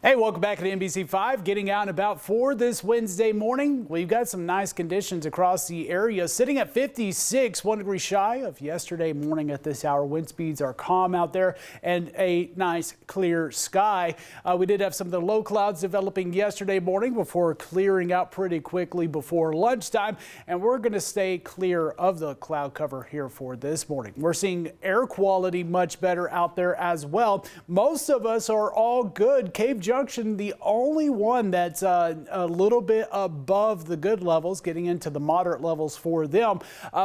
Hey, welcome back to NBC5. Getting out and about for this Wednesday morning. We've got some nice conditions across the area, sitting at 56, 1 degree shy of yesterday morning at this hour. Wind speeds are calm out there and a nice clear sky. We did have some of the low clouds developing yesterday morning before clearing out pretty quickly before lunchtime, and we're going to stay clear of the cloud cover here for this morning. We're seeing air quality much better out there as well. Most of us are all good. Cave Junction, the only one that's a little bit above the good levels, getting into the moderate levels for them.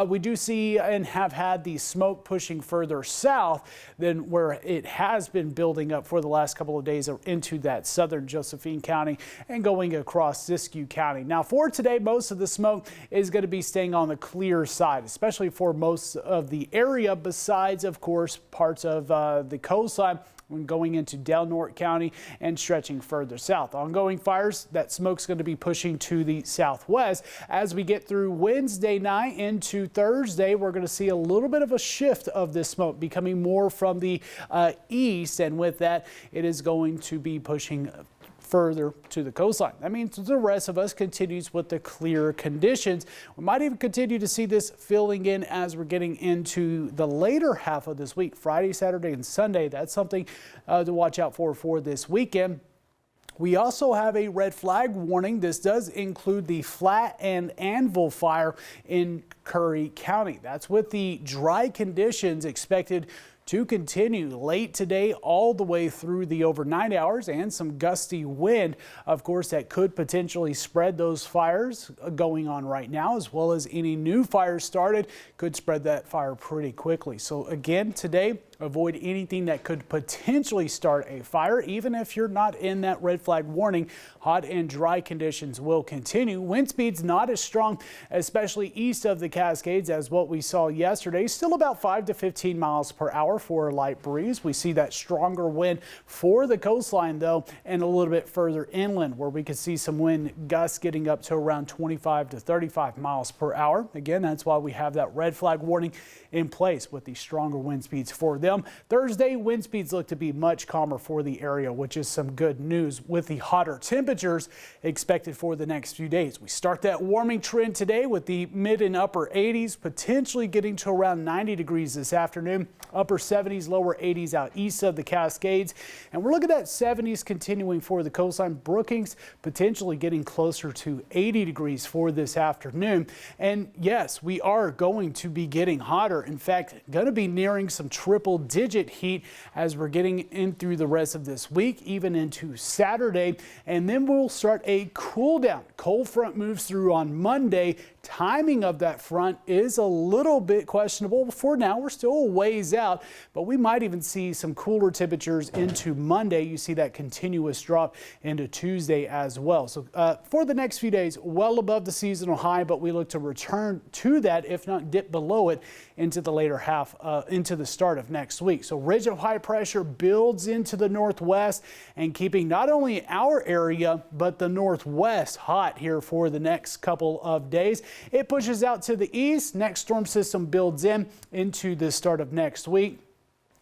We do see and have had the smoke pushing further south than where it has been building up for the last couple of days into that southern Josephine County and going across Siskiyou County. Now for today, most of the smoke is going to be staying on the clear side, especially for most of the area, besides, of course, parts of the coastline when going into Del Norte County and stretching further south. Ongoing fires, that smoke's going to be pushing to the southwest. As we get through Wednesday night into Thursday, we're going to see a little bit of a shift of this smoke becoming more from the east, and with that, it is going to be pushing further to the coastline. That means the rest of us continues with the clear conditions. We might even continue to see this filling in as we're getting into the later half of this week, Friday, Saturday, and Sunday. That's something to watch out for this weekend. We also have a red flag warning. This does include the Flat and Anvil fire in Curry County. That's with the dry conditions expected to continue late today all the way through the overnight hours, and some gusty wind, of course, that could potentially spread those fires going on right now, as well as any new fires started could spread that fire pretty quickly. So again, today, avoid anything that could potentially start a fire. Even if you're not in that red flag warning, hot and dry conditions will continue. Wind speeds not as strong, especially east of the Cascades, as what we saw yesterday. Still about 5 to 15 miles per hour for a light breeze. We see that stronger wind for the coastline, though, and a little bit further inland, where we could see some wind gusts getting up to around 25 to 35 miles per hour. Again, that's why we have that red flag warning in place with the stronger wind speeds for them. Thursday, wind speeds look to be much calmer for the area, which is some good news with the hotter temperatures expected for the next few days. We start that warming trend today with the mid and upper 80s, potentially getting to around 90 degrees this afternoon, upper 70s, lower 80s out east of the Cascades. And we're looking at 70s continuing for the coastline. Brookings potentially getting closer to 80 degrees for this afternoon. And yes, we are going to be getting hotter. In fact, going to be nearing some triple-digit heat as we're getting in through the rest of this week, even into Saturday. And then we'll start a cool down. Cold front moves through on Monday. Timing of that front is a little bit questionable. For now, we're still a ways out, but we might even see some cooler temperatures into Monday. You see that continuous drop into Tuesday as well. So for the next few days, well above the seasonal high, but we look to return to that, if not dip below it, into the later half, into the start of next week. So ridge of high pressure builds into the northwest and keeping not only our area, but the northwest hot here for the next couple of days. It pushes out to the east. Next storm system builds into the start of next week.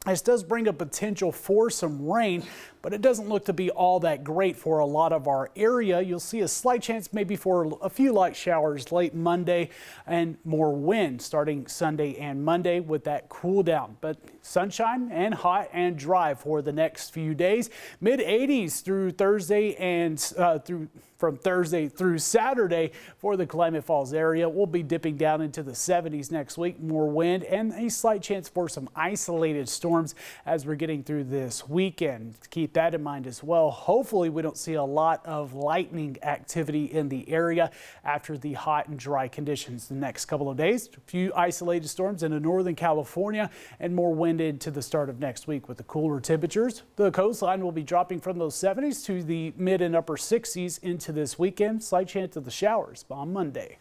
This does bring a potential for some rain, but it doesn't look to be all that great for a lot of our area. You'll see a slight chance maybe for a few light showers late Monday and more wind starting Sunday and Monday with that cool down. But sunshine and hot and dry for the next few days. Mid 80s through Thursday and from Thursday through Saturday for the Klamath Falls area. We'll be dipping down into the 70s next week. More wind and a slight chance for some isolated storms as we're getting through this weekend. Keep that in mind as well. Hopefully we don't see a lot of lightning activity in the area after the hot and dry conditions the next couple of days. A few isolated storms into northern California and more wind into the start of next week with the cooler temperatures. The coastline will be dropping from those 70s to the mid and upper 60s into this weekend. Slight chance of the showers on Monday.